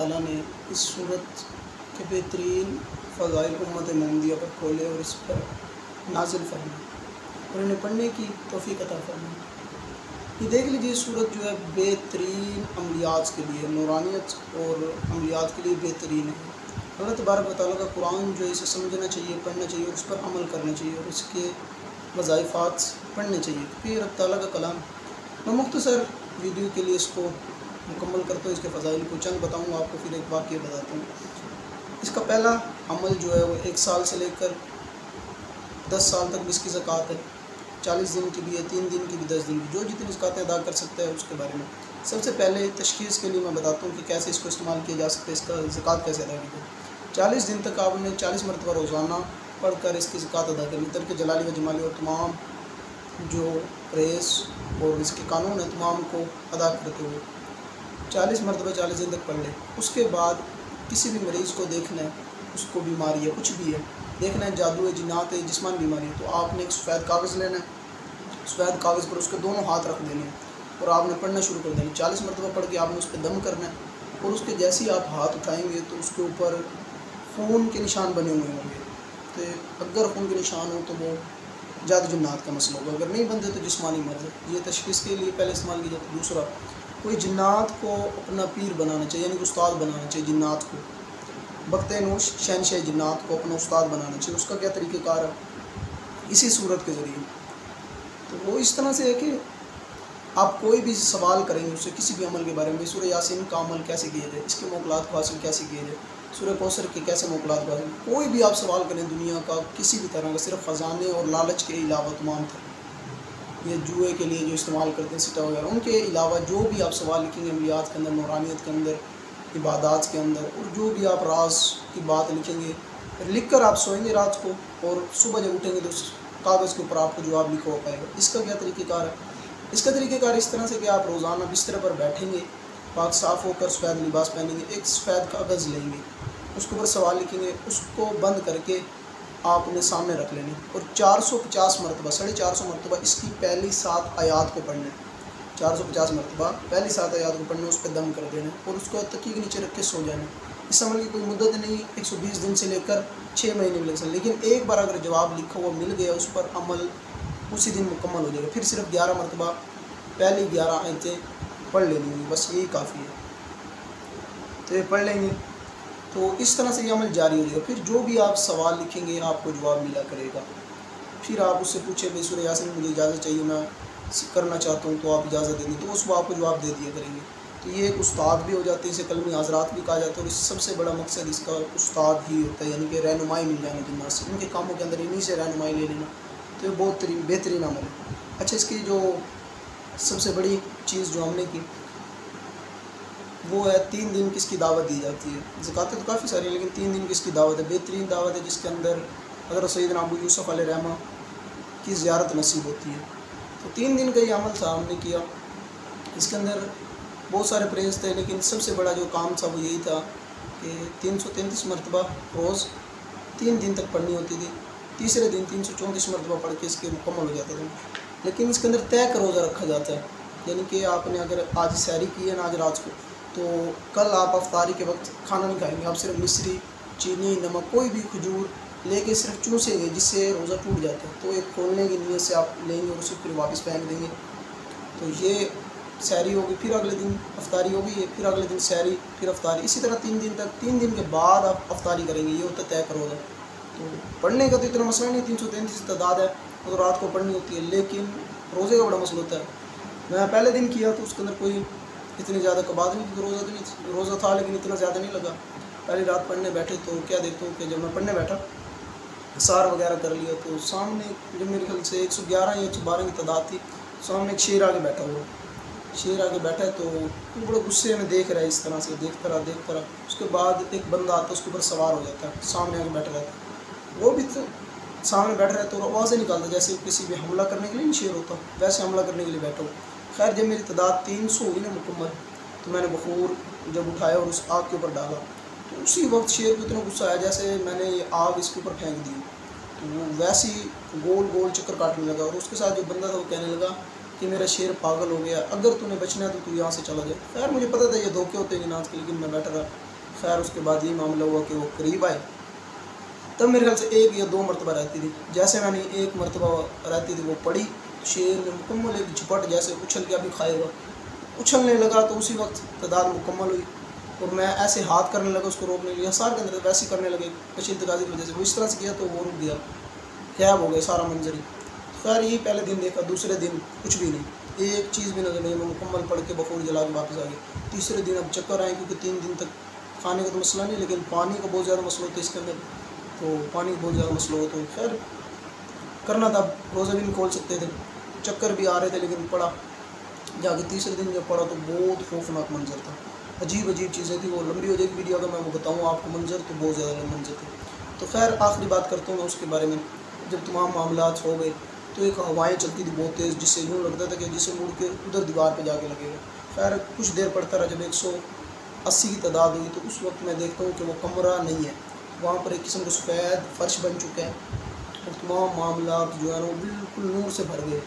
ताला ने इस सूरत के बेहतरीन फ़ज़ाइल उम्मत मोहम्मदिया पर खोले और इस पर नाजिल फरमाए और इन्हें पढ़ने की तौफ़ीक़ अता फरमाए। ये देख लीजिए, सूरत जो है बेहतरीन अमलियात के लिए, नूरानियत और अमलियात के लिए बेहतरीन है। अल्लाह तबारक व तआला का कुरान जो है इसे समझना चाहिए, पढ़ना चाहिए और उस पर अमल करना चाहिए और इसके वज़ाइफ़ात पढ़ने चाहिए, क्योंकि रब ताला का कलाम। मैं मुख्तसर वीडियो के लिए इसको मुकम्मल करता हूँ, इसके फ़ज़ाइल को चंद बताऊँगा आपको, फिर एक वाक़या बताता हूँ। इसका पहला अमल जो है वो 1 साल से लेकर 10 साल तक भी इसकी ज़कात है। 40 दिन की भी है, 3 दिन की भी, 10 दिन की, जो जितनी ज़कातें अदा कर सकता है उसके बारे में। सबसे पहले तशख़ीस के लिए मैं बताता हूँ कि कैसे इसको इस्तेमाल किया जा सकता है, इसका ज़कात कैसे अदा की जाए। 40 दिन तक आपने 40 मरतबा रोज़ाना पढ़कर इसकी ज़कात अदा करनी, तरके जलाली व जमाली और तमाम जो रेस और इसके कानून है तमाम को अदा करते हुए 40 मरतबा 40 दिन तक पढ़ लें। उसके बाद किसी भी मरीज़ को देखना है, उसको बीमारी है, कुछ भी है, देखना है, जादू है, जिन्नात है, जिस्मानी बीमारी है, तो आपने एक सफ़ेद कागज़ लेना है। सफ़ेद कागज़ पर उसके दोनों हाथ रख देने हैं और आपने पढ़ना शुरू कर देना। 40 मरतबा पढ़ के आपने उस पर दम करना है और उसके जैसे ही आप हाथ उठाएँगे तो उसके ऊपर खून के निशान बने हुए होंगे। तो अगर खून के निशान हो तो वो जादू जिन्नात का मसला होगा, अगर नहीं बनते तो जिस्मानी मर्ज़ है। ये तशख़ीस के लिए पहले इस्तेमाल की जाती है। दूसरा, कोई जिन्नात को अपना पीर बनाना चाहिए, यानी कि उस्ताद बनाना चाहिए। जिन्नात को बख्ते नूश शहनशाह जिन्नात को अपना उस्ताद बनाना चाहिए। उसका क्या तरीक़ेकार है? इसी सूरत के ज़रिए। तो वो इस तरह से है कि आप कोई भी सवाल करेंगे उससे किसी भी अमल के बारे में, सूरह यासीन का अमल कैसे किया जाए, इसके मोकलात को हासिल कैसे किया जाए, सूरह कौसर के कैसे मोकलात को हासिल, कोई भी आप सवाल करें दुनिया का किसी भी तरह का, सिर्फ ख़जाने और लालच के अलावा तमाम थे, ये जुए के लिए जो इस्तेमाल करते हैं सिटा वगैरह, उनके अलावा जो भी आप सवाल लिखेंगे अमलियात के अंदर, नूरानियत के अंदर, इबादात के अंदर, और जो भी आप राज की बात लिखेंगे, लिख कर आप सोएंगे रात को और सुबह जब उठेंगे तो उस कागज़ के ऊपर आपको जवाब लिखा हो पाएगा। इसका क्या तरीक़ेकार है? इसका तरीक़ेकार इस तरह से कि आप रोज़ाना बिस्तर पर बैठेंगे, पाक साफ़ होकर सफ़ेद लिबास पहनेंगे, एक सफ़ेद कागज़ लेंगे, उसके ऊपर सवाल लिखेंगे, उसको बंद करके आपने सामने रख लेने और 450 मरतबा, 450 मरतबा इसकी पहली 7 आयात को पढ़ना है। 450 मरतबा पहली 7 आयात को पढ़ना, उस पर दम कर देना और उसको तकिए के नीचे रख के सो जाना। इस अमल की कोई मुद्दत नहीं, 120 दिन से लेकर 6 महीने भी लग सकते, लेकिन एक बार अगर जवाब लिखा हुआ मिल गया उस पर अमल उसी दिन मुकम्मल हो जाएगा। फिर सिर्फ 11 मरतबा पहली 11 आयतें पढ़ लेनी होंगी, बस यही काफ़ी है। तो ये पढ़ लेंगे तो इस तरह से ये अमल जारी हो जाएगा। फिर जो भी आप सवाल लिखेंगे आपको जवाब मिला करेगा। फिर आप उससे पूछे भाई सूरह यासीन मुझे इजाज़त चाहिए, मैं करना चाहता हूँ, तो आप इजाज़त देंगे तो उसको आपको जवाब दे दिया करेंगे। तो ये एक उस्ताद भी हो जाते हैं, इसे कलमी हज़रात भी कहा जाता है और इस सबसे बड़ा मकसद इसका उस्ताद ही होता है, यानी कि रहनुमाई मिल जाना जिन्नात से, उनके कामों के अंदर इन्हीं से रहनुमाई ले लेना। तो ये बहुत बेहतरीन अमल है। अच्छा, इसकी जो सबसे बड़ी चीज़ जो हमने की वो है 3 दिन की इसकी दावत दी जाती है। ज़कातें तो काफ़ी सारी हैं लेकिन 3 दिन की इसकी दावत है, बेहतरीन दावत है, जिसके अंदर हज़रत सैयदना अबू यूसुफ़ अलैहिर्रहमा की ज़ियारत नसीब होती है। तो 3 दिन का ये अमल था हमने किया। इसके अंदर बहुत सारे प्रेज़ थे लेकिन सबसे बड़ा जो काम था वो यही था कि 333 मरतबा रोज़ 3 दिन तक पढ़नी होती थी। तीसरे दिन 334 मरतबा पढ़ के इसके मुकम्मल हो जाता था। लेकिन इसके अंदर तय का रोज़ा रखा जाता है, यानी कि आपने अगर आज सहरी की है ना आज रात को, तो कल आप अफ्तारी के वक्त खाना नहीं खाएंगे, आप सिर्फ मिश्री, चीनी, नमक, कोई भी खजूर लेके सिर्फ चूसेंगे, जिससे रोज़ा टूट जाता है। तो एक खोलने की नीयत से आप लेंगे और उसे फिर वापस फेंक देंगे। तो ये सहरी होगी, फिर अगले दिन अफ्तारी होगी, फिर अगले दिन सहरी, फिर अफ्तारी, इसी तरह 3 दिन तक। 3 दिन के बाद आप अफ्तारी करेंगे, ये होता है तय का रोज़ा। तो पढ़ने का तो इतना मसला नहीं, 333 तादाद है तो रात को पढ़नी होती है, लेकिन रोज़े का बड़ा मसला होता है। मैं पहले दिन किया तो उसके अंदर कोई इतनी ज़्यादा कबाद नहीं थी, रोज़ा तो नहीं, रोज़ा था लेकिन इतना ज़्यादा नहीं लगा। पहली रात पढ़ने बैठे तो क्या देखता हूँ कि जब मैं पढ़ने बैठा, सार वगैरह कर लिया, तो सामने जब मेरे ख्याल से 111 या 112 की तादाद थी, सामने एक शेर आगे बैठा हुआ, शेर आगे बैठा है तो वो बड़े गुस्से में देख रहा है, इस तरह से देखता रहा। उसके बाद एक बंदा आता है, उसके ऊपर सवार हो जाता है, सामने आगे बैठा रहता है, वो भी तो सामने बैठ रहा है तो आवाज़ें निकालता जैसे किसी भी हमला करने के लिए नहीं शेर होता, वैसे हमला करने के लिए बैठा हूँ। खैर जब मेरी तादाद 300 हुई ना मुकम्मल, तो मैंने बखूर जब उठाया और उस आग के ऊपर डाला, तो उसी वक्त शेर को इतना गुस्सा आया जैसे मैंने ये आग इसके ऊपर फेंक दी। तो वो वैसे ही गोल गोल चक्कर काटने लगा और उसके साथ जो बंदा था वो कहने लगा कि मेरा शेर पागल हो गया, अगर तूने बचना है तो तू यहाँ से चला जाए। खैर मुझे पता था ये धोखे होते हैं नाच के, लेकिन मैं बैठा रहा। खैर उसके बाद ये मामला हुआ कि वो करीब आए, तब मेरे ख्याल से 1 या 2 मरतबा रहती थी। जैसे मैंने 1 मरतबा रहती थी वो पड़ी, शेर ने मुकम्मल एक झपट जैसे उछल के अभी खाएगा, उछलने लगा तो उसी वक्त तादाद मुकम्मल हुई और मैं ऐसे हाथ करने लगा उसको रोकने के लिए, सार के अंदर वैसे ही करने लगे कशीदगाजी की वजह से। वो इस तरह से किया तो वो रुक गया, गायब हो गया सारा मंजर ही। खैर यही पहले दिन देखा, दूसरे दिन कुछ भी नहीं, एक चीज़ भी नजर नहीं, मैं मुकम्मल पढ़ के बखूर जला के वापस आ गया। तीसरे दिन अब चक्कर आए, क्योंकि 3 दिन तक खाने का तो मसला नहीं, लेकिन पानी का बहुत ज़्यादा मसला होता है इसके अंदर, तो पानी का बहुत ज़्यादा मसला हो, तो खैर करना था, रोज़ा भी नहीं खोल सकते थे, चक्कर भी आ रहे थे, लेकिन पढ़ा जाके। तीसरे दिन जब पढ़ा तो बहुत खौफनाक मंजर था, अजीब अजीब चीज़ें थी। वो लंबी हो जाएगी वीडियो अगर मैं वो बताऊँ आपको मंजर, तो बहुत ज़्यादा लंबे मंजर थे। तो खैर आखिरी बात करता हूँ मैं उसके बारे में। जब तमाम मामलात हो गए तो एक हवाएं चलती थी बहुत तेज़, जिससे यूँ लगता था कि जिसे मुड़ के उधर दीवार पे जाके लगेगा। खैर कुछ देर पड़ता रहा, जब 180 की तादाद हुई तो उस वक्त मैं देखता हूँ कि वो कमरा नहीं है, वहाँ पर एक किस्म का सफ़ेद फर्श बन चुका है और तमाम मामलात जो है ना वो बिल्कुल नूर से भर गए।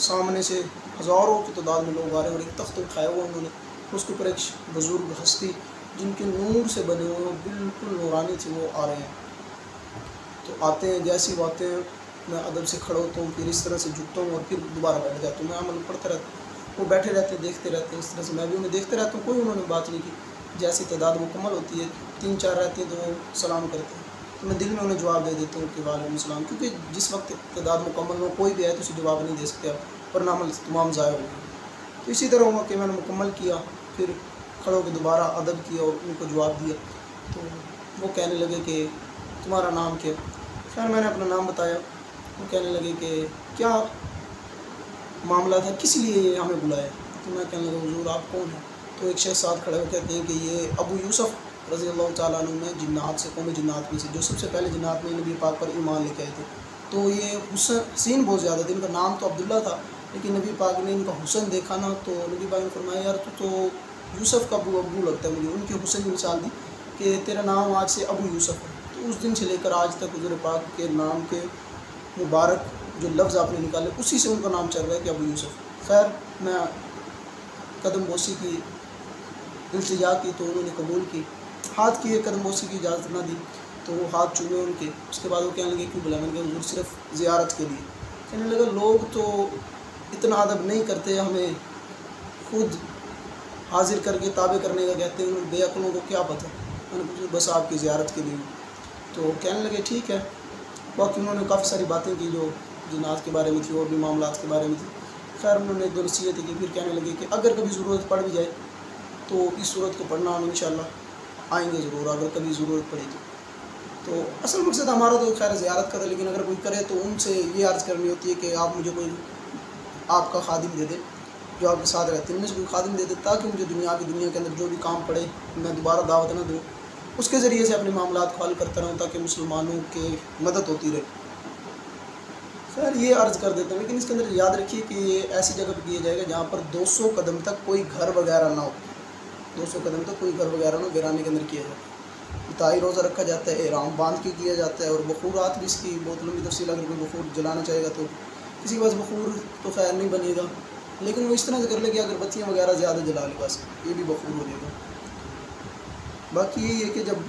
सामने से हज़ारों की तादाद में लोग आ रहे हैं और एक तख्त उठाया हुआ उन्होंने, उसके ऊपर एक बुज़ुर्ग हस्ती जिनके नूर से बने हुए बिल्कुल नूरानी थे वो आ रहे हैं। तो आते हैं, जैसी बातें मैं अदब से खड़ा होता हूँ, फिर इस तरह से झुकता हूँ और फिर दोबारा बैठ जाता हूँ। मैं अमल पढ़ता रहता हूँ, वो बैठे रहते हैं देखते रहते हैं, इस तरह से मैं भी उन्हें देखते रहता हूँ। कोई उन्होंने बात नहीं की। जैसी तादाद मुकम्मल होती है, 3-4 रहती है तो वो सलाम करते हैं, तो मैं दिल में उन्हें जवाब दे देता हूँ कि वालेकुम सलाम, क्योंकि जिस वक्त तादाद मुकम्मल हो कोई भी है तो उसे जवाब नहीं दे सकते आप, वरना अमल तमाम ज़ाया हो गए। तो इसी तरह हुआ कि मैंने मुकम्मल किया, फिर खड़े होकर दोबारा अदब किया और उनको जवाब दिया। तो वो कहने लगे कि तुम्हारा नाम क्या? खैर मैंने अपना नाम बताया। वो कहने लगे कि क्या मामला था, किस लिए ये हमें बुलाया? तो मैं कहने लगा हुजूर आप कौन हैं? तो एक शख्स साथ खड़े होकर कहते हैं कि ये अबू यूसुफ रज़ी अल्लाह ताला अन्हु में जिन्नात से, कौम जिन्नात में से, जो सबसे पहले जिन्नात में नबी पाक पर ईमान लेके आए थे। तो ये हसीन बहुत ज़्यादा थे, इनका नाम तो अब्दुल्ला था, लेकिन नबी पाक ने इनका हुस्न देखा ना, तो नबी पाक ने फरमाया यार तो यूसुफ का अबू लगता है मुझे। उनके हुस्न की मिसाल दी कि तेरा नाम आज से अबू यूसुफ है। तो उस दिन से लेकर आज तक हुज़ूर पाक के नाम के मुबारक जो लफ्ज़ आपने निकाले उसी से उनका नाम चल रहा है कि अबू यूसुफ। खैर मैं कदम बोसी की इल्तिजा की तो उन्होंने कबूल की, हाथ की कदम बोसी की इजाज़त ना दी तो वो हाथ चूमे उनके। उसके बाद वो कहने लगे क्यों बुलाया? मैंने कहा हुज़ूर सिर्फ ज़ियारत के लिए। कहने लगा लोग तो इतना अदब नहीं करते, हमें खुद हाजिर करके ताबे करने का कहते हैं, उन बेअक्लों को क्या पता। मैंने पूछा बस आपकी ज़ियारत के लिए। तो कहने लगे ठीक है। बाकी उन्होंने काफ़ी सारी बातें की जो जिन्नात के बारे में थी और भी मामलात के बारे में थी। खैर उन्होंने 2 नसीहतें की, फिर कहने लगे कि अगर कभी ज़रूरत पड़ भी जाए तो इस सूरत को पढ़ना हम इंशाल्लाह आएंगे ज़रूर, अगर कभी ज़रूरत पड़ी तो असल मकसद हमारा तो खैर ज़ियारत का था, लेकिन अगर कोई करे तो उनसे ये अर्ज़ करनी होती है कि आप मुझे कोई आपका खादिम दे दे जो आपके साथ रहते हैं, उनमें से कोई खादिम दे दे ताकि मुझे दुनिया के अंदर जो भी काम पड़े मैं दोबारा दावत ना दूँ, उसके ज़रिए से अपने मामलात को हल करता रहूँ ताकि मुसलमानों की मदद होती रहे। खैर ये अर्ज़ कर देते हैं, लेकिन इसके अंदर याद रखिए कि ये ऐसी जगह पर किया जाएगा जहाँ पर 200 कदम तक कोई घर वगैरह ना हो, 200 कदम तक कोई घर वगैरह ना गिराने के अंदर किया जाए। ताई रोज़ा रखा जाता है, एहराम बांध के किया जाता है, और बखूरात भी इसकी बहुत लंबी तफसील, अगर कोई बखूर जलाना चाहेगा तो किसी के पास बखूर तो खैर नहीं बनेगा, लेकिन वो इस तरह से कर ले कि अगरबत्तियाँ वगैरह ज़्यादा जला ले, बस ये भी बखूर हो जाएगा। बाकी यही है कि जब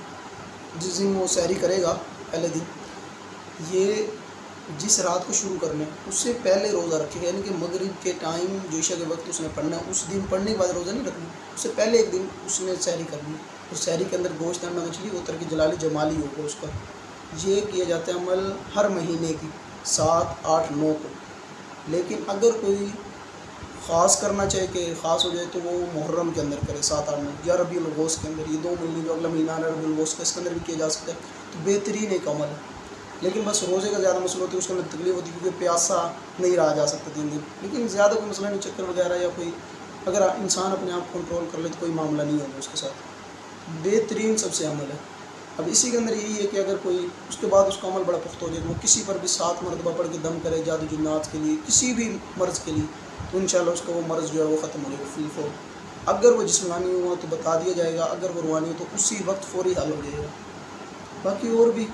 जिस दिन वो सहरी करेगा पहले दिन, ये जिस रात को शुरू करना है उससे पहले रोज़ा रखेगा, यानी कि मगरिब के टाइम जो ईशा के वक्त उसने पढ़ना है उस दिन पढ़ने के बाद रोज़ा नहीं रखना, उससे पहले एक दिन उसने सहरी करनी है। और सहरी के अंदर गोश्त ना मछली वो तरह की जलाली जमाली होगा उसका। ये किया जाता है अमल हर महीने की 7, 8, 9 को। लेकिन अगर कोई ख़ास करना चाहे कि ख़ास हो जाए तो वो मुहर्रम के अंदर करे, 7, 8, 9 या रबीउल अव्वल के अंदर, ये 2 महीने जो अगला महीना है रबीउल अव्वल का, इसके अंदर भी किया जा सकता है। तो बेहतरीन एक अमल है, लेकिन बस रोज़े का ज़्यादा मसला होती है, उसके अंदर तकलीफ होती है क्योंकि प्यासा नहीं रहा जा सकता 3 दिन। लेकिन ज़्यादा कोई मसला नहीं, चक्कर वगैरह या कोई अगर इंसान अपने आप कंट्रोल कर ले तो कोई मामला नहीं होगा उसके साथ। बेहतरीन सबसे अमल है। अब इसी के अंदर यही है कि अगर कोई उसके बाद उसका अमल बड़ा पुख्ता हो जाए, वो किसी पर भी 7 मरतबा पढ़ के दम करे जादू जिन्नात के लिए, किसी भी मर्ज़ के लिए, तो इंशाल्लाह उसका वो मर्ज़ जो है वो ख़त्म हो जाएगा फिलफौर। अगर वो जिस्मानी हुआ तो बता दिया जाएगा, अगर वो रूहानी हो तो उसी वक्त फ़ौरी हल हो जाएगा। बाकी और भी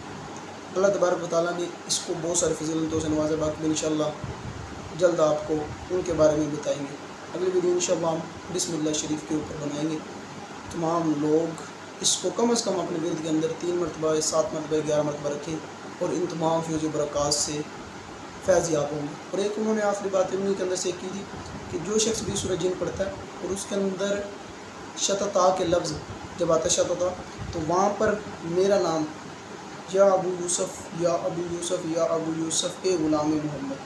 अल्लाह तबारक व तआला ने इसको बहुत सारे फजीलतों से नवाजा, बाकी भी इंशाल्लाह जल्द आपको उनके बारे में बताएंगे। अगली वीडियो इंशाल्लाह हम बिस्मिल्लाह शरीफ के ऊपर बनाएंगे। तमाम लोग इसको कम अज़ कम अपने विरद के अंदर 3 मरतबा, 7 मरतबा, 11 मरतबा रखें और इन तमाम फ्यूज़ बरक़ात से फैज़ याब होंगे। और एक उन्होंने आखिरी बात उन्हीं के अंदर से की थी कि जो शख्स भी सूरह जिन पढ़ता है और उसके अंदर शतता के लफ्ज़ जब आता है शतता, तो वहाँ पर मेरा नाम या अबू यूसुफ़, या अबू यूसुफ़, या अबू यूसुफ़ ए ग़ुलाम मोहम्मद,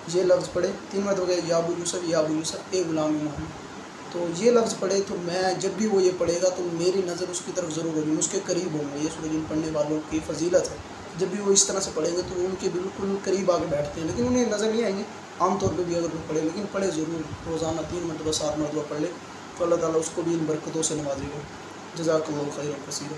ये लफ्ज़ पढ़े 3 मरतबा, या अबू यूसुफ़, या अबू यूसुफ़ ए ग़ुलाम मोहम्मद, तो ये लफ्ज़ पढ़े तो मैं जब भी वो ये पढ़ेगा तो मेरी नज़र उसकी तरफ ज़रूर होगी, मैं उसके करीब होंगे। ये सूरह जिन पढ़ने वालों की फजीलत है, जब भी वो इस तरह से पढ़ेंगे तो वो उनके बिल्कुल करीब आके बैठते हैं, लेकिन उन्हें नज़र नहीं आएंगे आमतौर पर भी अगर वो पढ़े, लेकिन पढ़े ज़रूर। रोज़ाना 3 मरतबा, 7 मरतबा पढ़ ले तो अल्लाह ताला उसको भी इन बरकतों से नवाजेगा। जज़ाकल्लाहु खैरन कसीरा।